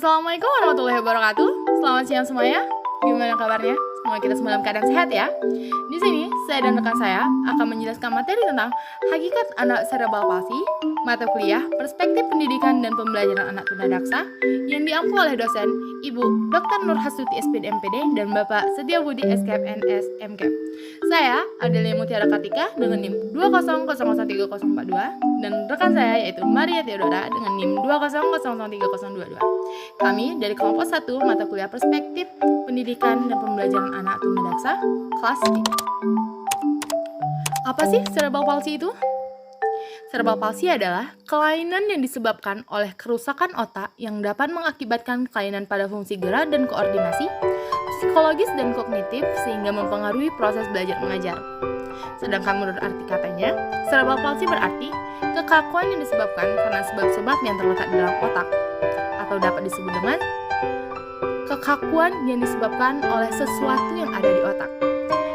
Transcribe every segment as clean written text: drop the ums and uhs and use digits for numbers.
Assalamualaikum warahmatullahi wabarakatuh. Selamat siang semuanya. Gimana kabarnya? Semoga kita semua dalam keadaan sehat ya. Di sini saya dan rekan saya akan menjelaskan materi tentang hakikat anak cerebral palsy, mata kuliah perspektif pendidikan dan pembelajaran anak tunadaksa yang diampu oleh dosen Ibu Dr. Nur Hasuti SPD MPD dan Bapak Setiabudi SKF NS MKF. Saya Adelia Mutiara Kartika dengan NIM 2001342 dan rekan saya yaitu Maria Theodora dengan NIM 2003022. Kami dari kelompok 1 mata kuliah perspektif pendidikan dan pembelajaran anak tunadaksa kelas 3. Apa sih cerebral palsy itu? Cerebral palsy adalah kelainan yang disebabkan oleh kerusakan otak yang dapat mengakibatkan kelainan pada fungsi gerak dan koordinasi, psikologis dan kognitif sehingga mempengaruhi proses belajar mengajar. Sedangkan menurut arti katanya, cerebral palsy berarti kekakuan yang disebabkan karena sebab-sebab yang terletak di dalam otak, atau dapat disebut dengan kekakuan yang disebabkan oleh sesuatu yang ada di otak.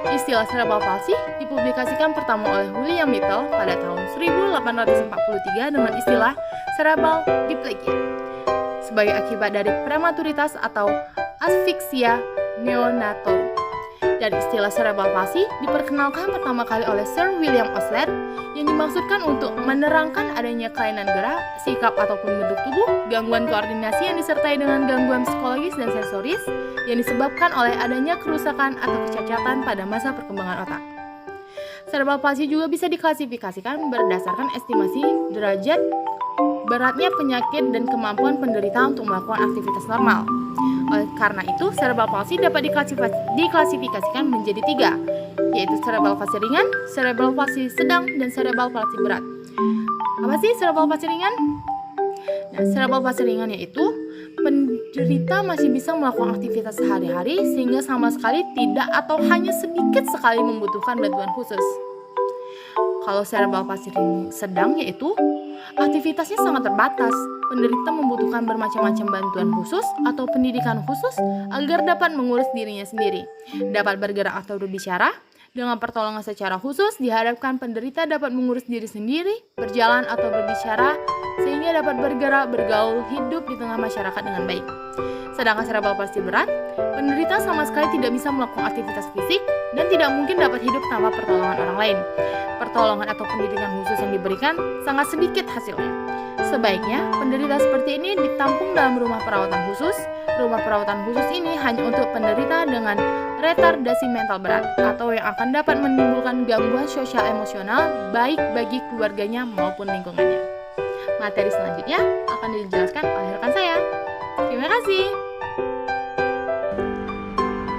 Istilah cerebral palsy dipublikasikan pertama oleh William Little pada tahun 1843 dengan istilah cerebral diplegia sebagai akibat dari prematuritas atau asfiksia neonatal. Dan istilah cerebral palsy diperkenalkan pertama kali oleh Sir William Osler yang dimaksudkan untuk menerangkan adanya kelainan gerak, sikap ataupun bentuk tubuh, gangguan koordinasi yang disertai dengan gangguan psikologis dan sensoris yang disebabkan oleh adanya kerusakan atau kecacatan pada masa perkembangan otak. Cerebral palsy juga bisa diklasifikasikan berdasarkan estimasi derajat beratnya penyakit dan kemampuan penderita untuk melakukan aktivitas normal. Karena itu, cerebral palsy dapat diklasifikasikan menjadi 3, yaitu cerebral palsy ringan, cerebral palsy sedang, dan cerebral palsy berat. Apa sih cerebral palsy ringan? Nah, cerebral palsy ringan yaitu penderita masih bisa melakukan aktivitas sehari-hari sehingga sama sekali tidak atau hanya sedikit sekali membutuhkan bantuan khusus. Kalau cerebral palsy sedang yaitu aktivitasnya sangat terbatas. Penderita membutuhkan bermacam-macam bantuan khusus atau pendidikan khusus agar dapat mengurus dirinya sendiri, dapat bergerak atau berbicara. Dengan pertolongan secara khusus, diharapkan penderita dapat mengurus diri sendiri, berjalan atau berbicara, sehingga dapat bergerak, bergaul, hidup di tengah masyarakat dengan baik. Sedangkan cerebral palsy berat, penderita sama sekali tidak bisa melakukan aktivitas fisik dan tidak mungkin dapat hidup tanpa pertolongan orang lain. Pertolongan atau pendidikan khusus yang diberikan sangat sedikit hasilnya. Sebaiknya, penderita seperti ini ditampung dalam rumah perawatan khusus. Rumah perawatan khusus ini hanya untuk penderita dengan retardasi mental berat atau yang akan dapat menimbulkan gangguan sosial emosional baik bagi keluarganya maupun lingkungannya. Materi selanjutnya akan dijelaskan oleh rekan saya. Terima kasih.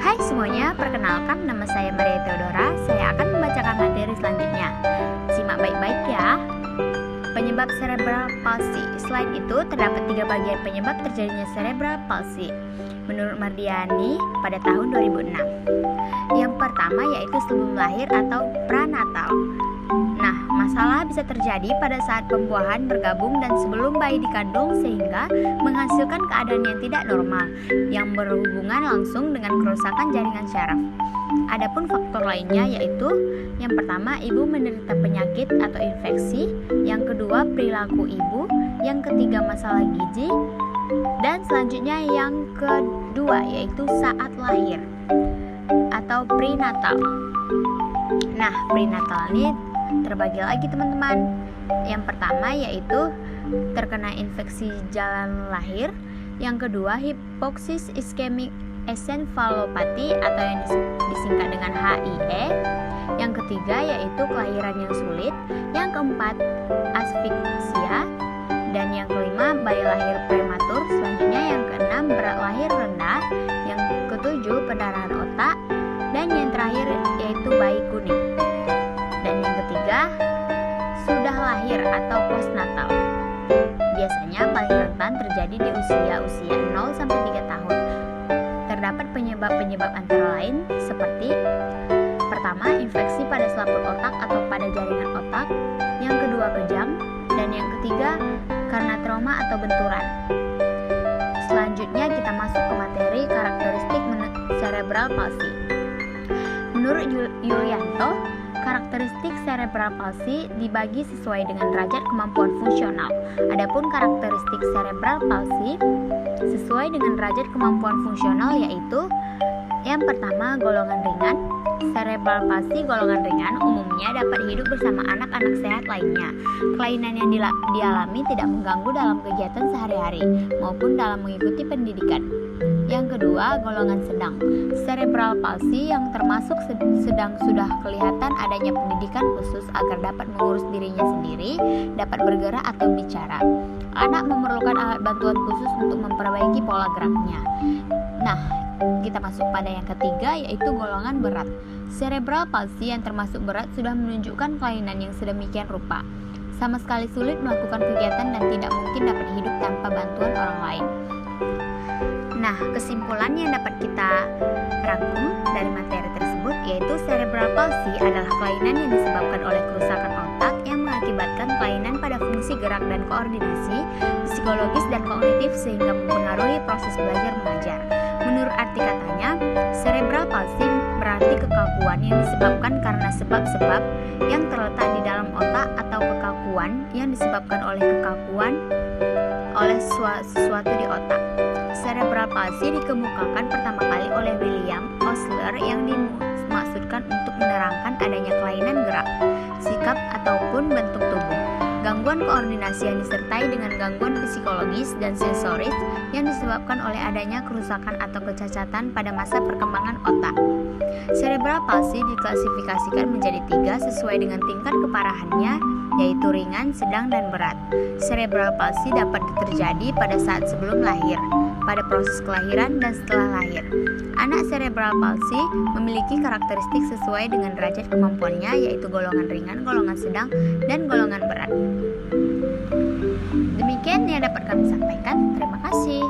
Hai semuanya, perkenalkan nama saya Maria Theodora. Saya akan membacakan materi selanjutnya. Simak baik-baik ya. Penyebab cerebral palsy. Selain itu, terdapat 3 bagian penyebab terjadinya cerebral palsy menurut Mardiani pada tahun 2006. Yang pertama yaitu sebelum lahir atau pranatal. Nah, masalah bisa terjadi pada saat pembuahan bergabung dan sebelum bayi dikandung sehingga menghasilkan keadaan yang tidak normal yang berhubungan langsung dengan kerusakan jaringan syaraf. Adapun faktor lainnya yaitu yang pertama ibu menderita penyakit atau infeksi, yang kedua perilaku ibu, yang ketiga masalah gizi, dan selanjutnya yang kedua yaitu saat lahir atau prenatal. Nah, prenatal ini terbagi lagi teman-teman. Yang pertama yaitu terkena infeksi jalan lahir, yang kedua hipoksis iskemik encephalopathy atau yang disingkat dengan HIE, yang ketiga yaitu kelahiran yang sulit, yang keempat asfiksia, dan yang kelima bayi lahir prematur, selanjutnya yang keenam berat lahir rendah, yang ketujuh pendarahan otak, dan yang terakhir yaitu bayi kuning, dan yang ketiga sudah lahir atau postnatal. Biasanya paling rentan terjadi di usia 0 sampai 3 tahun. Terdapat penyebab-penyebab antara lain seperti pertama, infeksi pada selaput otak atau pada jaringan otak, yang kedua kejang, dan yang ketiga karena trauma atau benturan. Selanjutnya kita masuk ke materi karakteristik cerebral palsy. Menurut Yulianto, Karakteristik cerebral palsy dibagi sesuai dengan derajat kemampuan fungsional. Adapun karakteristik cerebral palsy sesuai dengan derajat kemampuan fungsional yaitu yang pertama, golongan ringan. Cerebral palsy golongan ringan umumnya dapat hidup bersama anak-anak sehat lainnya. Kelainan yang dialami tidak mengganggu dalam kegiatan sehari-hari maupun dalam mengikuti pendidikan. Yang kedua, golongan sedang. Cerebral palsy yang termasuk sedang sudah kelihatan adanya pendidikan khusus agar dapat mengurus dirinya sendiri, dapat bergerak atau bicara. Anak memerlukan alat bantuan khusus untuk memperbaiki pola geraknya. Nah, kita masuk pada yang ketiga, yaitu golongan berat. Cerebral palsy yang termasuk berat sudah menunjukkan kelainan yang sedemikian rupa, sama sekali sulit melakukan kegiatan dan tidak mungkin dapat hidup tanpa bantuan orang lain. Nah, kesimpulan yang dapat kita rangkum dari materi tersebut yaitu cerebral palsy adalah kelainan yang disebabkan oleh kerusakan otak yang mengakibatkan kelainan pada fungsi gerak dan koordinasi, psikologis dan kognitif sehingga mempengaruhi proses belajar mengajar. Menurut arti katanya, cerebral palsy berarti kekakuan yang disebabkan karena sebab-sebab yang terletak di dalam otak atau kekakuan yang disebabkan oleh sesuatu di otak. Cerebral palsy dikemukakan pertama kali oleh William Osler yang dimaksudkan untuk menerangkan adanya kelainan gerak, sikap ataupun bentuk tubuh. Gangguan koordinasi yang disertai dengan gangguan psikologis dan sensoris yang disebabkan oleh adanya kerusakan atau kecacatan pada masa perkembangan otak. Cerebral palsy diklasifikasikan menjadi 3 sesuai dengan tingkat keparahannya, yaitu ringan, sedang, dan berat. Cerebral palsy dapat terjadi pada saat sebelum lahir, pada proses kelahiran, dan setelah lahir. Anak cerebral palsy memiliki karakteristik sesuai dengan derajat kemampuannya, yaitu golongan ringan, golongan sedang, dan golongan berat. Demikian yang dapat kami sampaikan. Terima kasih.